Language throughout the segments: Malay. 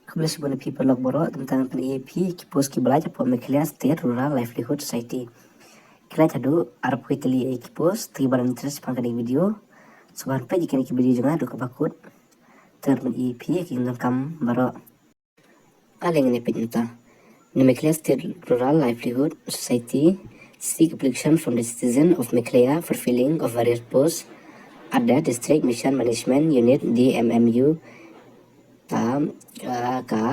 Kemudian sebuah people log borok tentang PEP kipos kibelajar pemikirnya State Rural Livelihood Society. Kila jadu arab kuiteli kipos tibaran interest pangkading video. Soban pe jika niki video juga duka bakut termen EP kingdom kam borok. Aling ini pinta. Nemeklia State Rural Livelihood Society seek application from the citizen of Meklea for filling of various posts at the District Mission Management Unit DMMU ka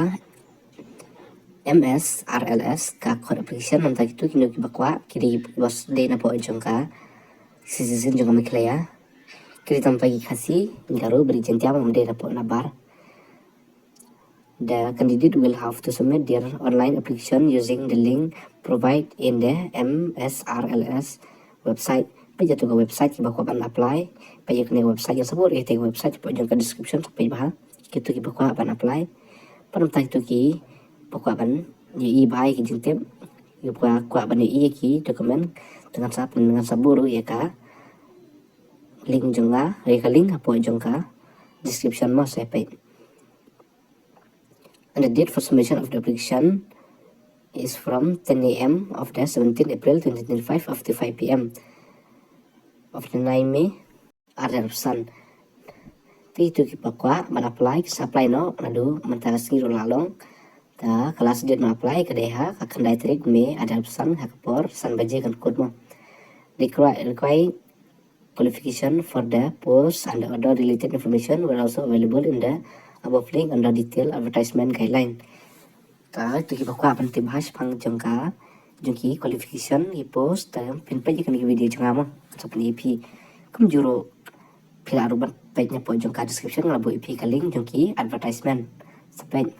MS RLS ka kod application nanti itu kini bakwa kiri bos de na po jongka citizen jongka Meklea kiri tampai kasi garu beri jentia mamde na po nabar. The candidate will have to submit their online application using the link provided in the MSRLS website. Pajak tu ke website kita bakal apply. Pajak kena website yang sebut, tengok website pajak ke description sampai bahas. Kita bakal apply. Pada masa itu ki bakal i bahai ki jentep. Bakal i ki dokumen dengan saburu ya ka link jengga, reka link apa jengka description mas sampai. And the date for submission of the application is from 10 a.m. of the 17 April 2025 up to 5 p.m. of the 9 May ada pesan. Itu kita kuat apply kita apply no nadu mentara singiro lalong ta kelas dia no apply ke deha akan daitrik me ada pesan hakapor san baje kan kod mo require qualification for the post and other related information were also available in the above link under detailed advertisement guideline. Ta itu kita kuat penting bahas pang jengka jengki qualification i post tam pin page kan video jengka mo seperti EP kum juro pila rubat page nya po jengka description ngelabu EP ka link jengki advertisement sampai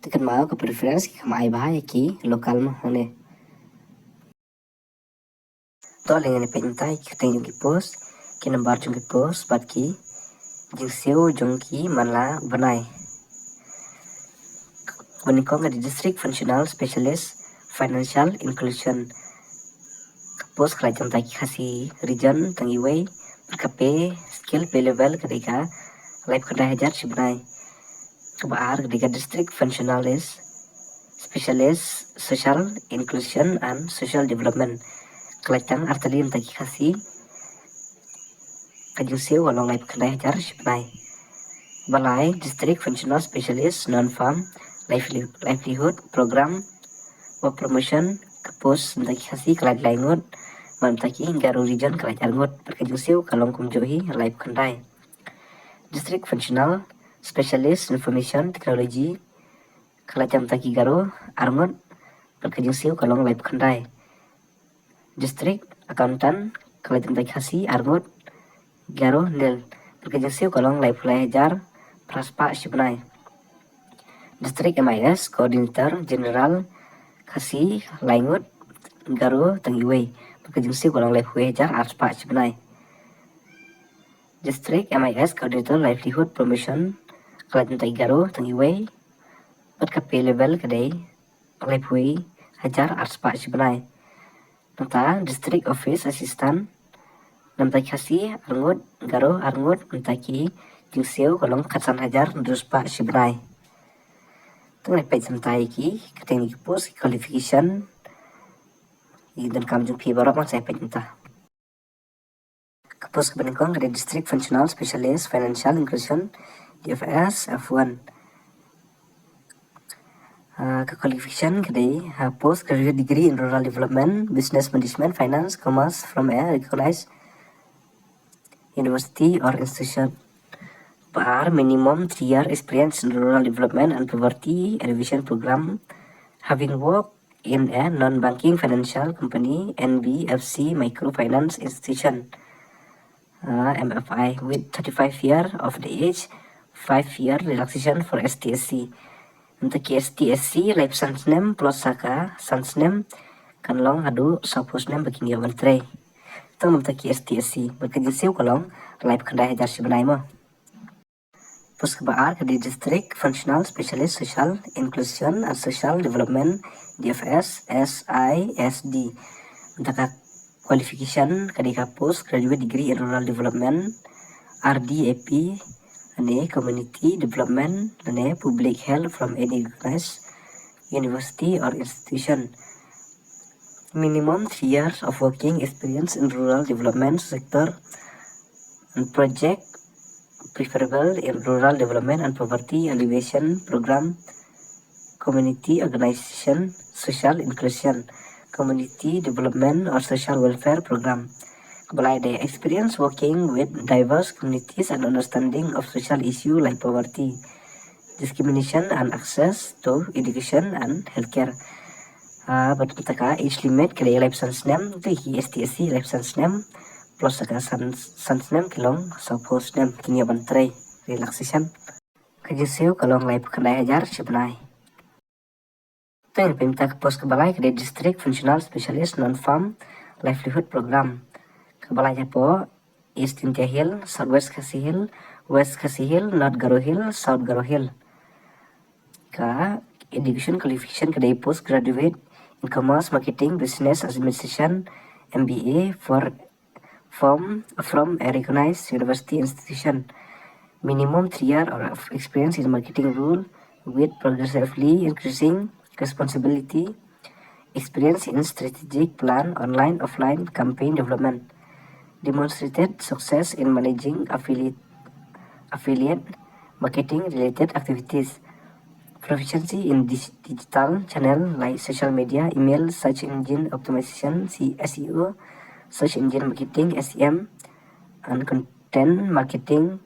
tekan mau ke preference ki kamai bahaya ki lokal mo hone to link ni page tai ki jengki post ki number jengki post bat ki jingseo jongki manla banai menikong di district functional specialist financial inclusion post kerajaan taki kasi region tangiway perkape skill pay level ketika life kena hajar sebenarnya kebaar ketika district functionalist specialist social inclusion and social development kelacang artalin taki kasi Kajuseu walau life kena hajar sebenarnya balai district functional specialist non-farm livelihood program work promotion kapus mentaki kasi kelad laingut mentaki garu region kelad ngut berkajuseu kalong kumjohi life kendai district functional specialist information technology kelad mentaki garu arngut berkajuseu kalong life kendai district accountant kelad mentaki kasi arngut garu nil berkajuseu kalong life hajar praspa sebenarnya district MIS coordinator general kasi laingut garu tangiway berkajungsi kurang life hajar arspa sebenarnya district MIS coordinator livelihood promotion kelajun garu tangiway berkape level kedai life hajar arspa sebenarnya nota district office assistant namtaki kasi arngut garu arngut namtaki jungseu kolong katsan hajar druspa sebenarnya tengah page santai ki teknik post qualification dan kam jumpi barok mas saya page entah kapos kebeningkong dari district functional specialist financial inclusion DFS F1 ke qualification kedai postgraduate degree in rural development business management finance commerce from a recognized university or institution per minimum 3 year experience in rural development and poverty alleviation program having worked in a non-banking financial company NBFC microfinance institution MFI with 35 year of the age 5 year relaxation for STSC untuk STSC life sans name plus saka sans name kan long adu suppose name begini ya menteri itu untuk STSC berkejisiu kolong life kendai hajar sebenarnya mah Pos kebaar ke di District Functional Specialist Social Inclusion and Social Development DFS SISD untuk qualification ke di Post Graduate Degree in Rural Development RDAP community development, public health from any recognized university or institution. Minimum 3 years of working experience in rural development sector and project preferable in rural development and poverty alleviation program, community organization, social inclusion, community development or social welfare program. Apply the experience working with diverse communities and understanding of social issues like poverty, discrimination and access to education and healthcare. Bertentaka age limit kaya elections name to STSC elections name plus sans name kilong suppose name kinya bantray relaxation kajisiu kalong life kanai ajar sibnai. Teng pimta pos kebalai ke district functional specialist non-farm livelihood program. Kebalai po East India Hill, Southwest Khasi Hill, West Khasi Hill, North Garo Hill, South Garo Hill. Ka education qualification kedai postgraduate in commerce, marketing, business administration, MBA from a recognized university institution. Minimum 3 years of experience in marketing role with progressively increasing responsibility, experience in strategic plan, online, offline campaign development. Demonstrated success in managing affiliate marketing related activities. Proficiency in digital channel like social media, email, search engine optimization, SEO, search engine marketing, SEM, and content marketing.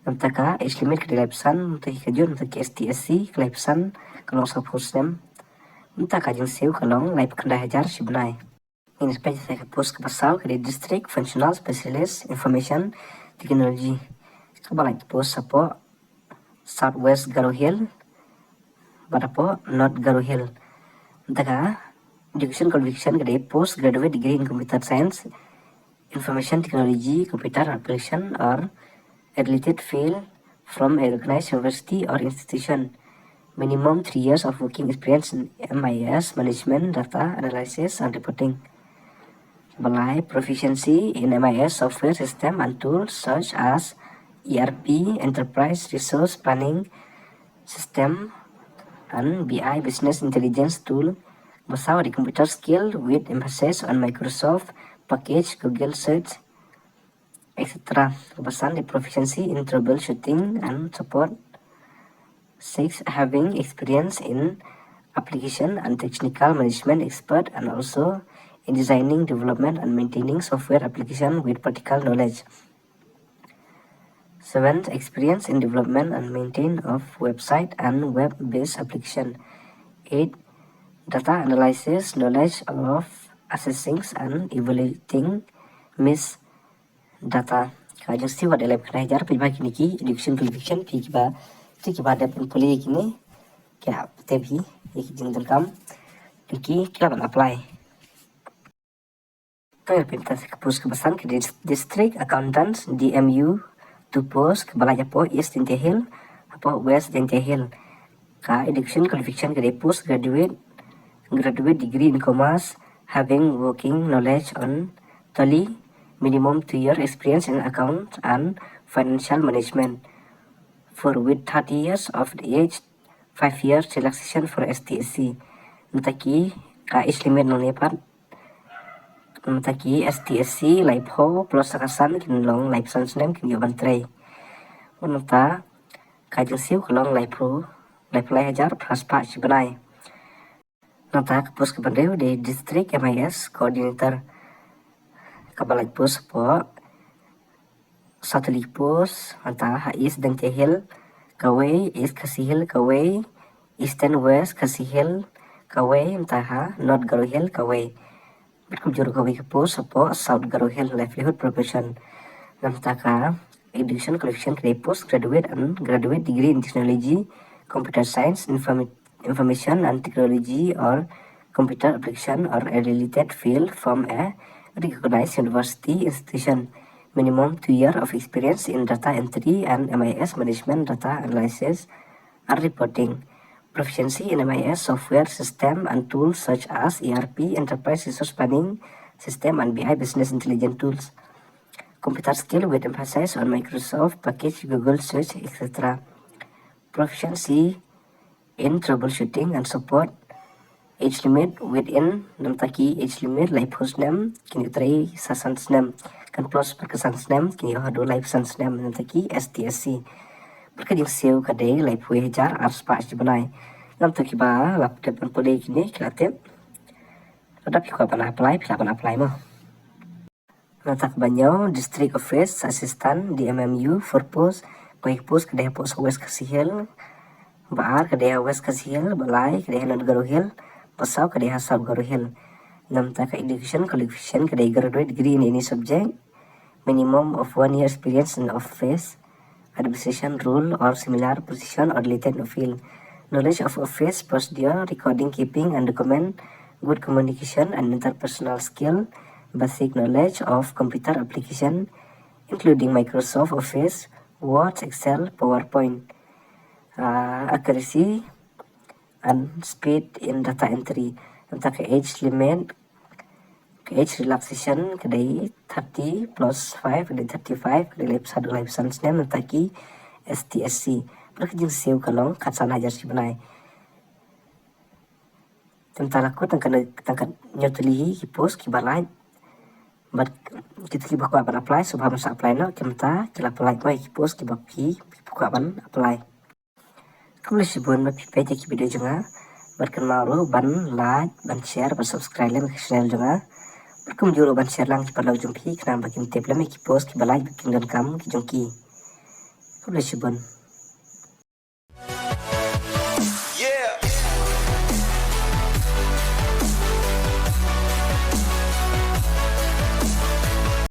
Namtaka age limit kelipsan, untuk kajun untuk STSC kelipsan kalong suppose them. Namtaka jeng siu kalong live kanda hajar sibnai. Ini sebagai saya post ke pasal ke district functional specialist information technology. Kebalai post apa Southwest Garo Hill, pada po North Garo Hill. Namtaka education qualification ke post graduate degree in computer science, information technology, computer application or a related field from a recognized university or institution. Minimum 3 years of working experience in MIS, management, data analysis and reporting. Balai proficiency in MIS software system and tools such as ERP, enterprise resource planning system, and BI business intelligence tool. Basawa di computer skill with emphasis on Microsoft package, Google search, etc. Kebasan di proficiency in troubleshooting and support. 6. Having experience in application and technical management expert and also in designing, development and maintaining software application with practical knowledge. 7. Experience in development and maintain of website and web-based application. 8. Data analysis, knowledge of assessing and evaluating miss data. Kajang siwa dalam kelajar pibah kini ki education qualification kiba ada pun pulih kini kya tebi iki jengdel kam ki kira ban apply. Tengah pinta sekepus kebesan ke district accountants DMU to post ke balai po East India Hill apa West India Hill. Ka education qualification ke post graduate degree in commerce, having working knowledge on tally, minimum 2 year experience in account and financial management. For with 30 years of the age, 5 years relaxation for STSC. Mentaki ka age limit non lepat. Mentaki STSC life ho plus sakasan kinlong life sans name kin yoban tray. Menata ka jengsiu kalong life pro life lai hajar praspa cibenai. Nata pos kebandew di district MIS coordinator kabalaj pos po Satellite pos nata East dan Tehil kawai East Khasi Hill kawai Eastern West Khasi Hill kawai nta North Garo Hill kawai berkujur kawai ke pos po South Garo Hill livelihood profession nta ka education qualification ke post graduate and graduate degree in technology, computer science, information and technology or computer application or a related field from a recognized university institution. Minimum 2 years of experience in data entry and MIS management, data analysis and reporting. Proficiency in MIS software system and tools such as ERP, enterprise resource planning system and BI business intelligence tools. computer skill with emphasis on Microsoft package, Google search, etc. Proficiency in troubleshooting and support. Age limit within namtaki age limit life hostname kini utrai sasansnam kan plus perkesansnam kini hado life sansnam namtaki STSC berkajing seu kadai life wejar arspa sebenai namtaki ba lap depan pole kini kreatif ada pika pan apply mo namtak banyo district office assistant di MMU for post baik post kadai post west kasihel baar kadai west kasihel balai kadai non garuhel pasau kadai hasab garuhel namtak education qualification kadai graduate degree in any subject, minimum of 1 year experience in office administration role or similar position or related field, knowledge of office procedure, recording, keeping and document, good communication and interpersonal skill, basic knowledge of computer application including Microsoft Office, Word, Excel, PowerPoint, accuracy and speed in data entry. Namtak age limit, age relaxation kadai 30 plus 5 kadai 35 kadai life sadu life sans name namtaki STSC berkejing seu kalong katsan hajar si benai temtalaku tangkan nyotuli ki post ki balai but kita ki bakwa ban apply subha masa apply no kemta kila apply mai ki post ki bakpi bakwa ban apply kamu sibun ma pipe ki video jenga berkan maru ban like ban share ban subscribe le channel jenga berkum juro ban share lang ki parlau jumpi kana bakin tip le ki post ki balai bikin dan kam ki jongki kamu sibun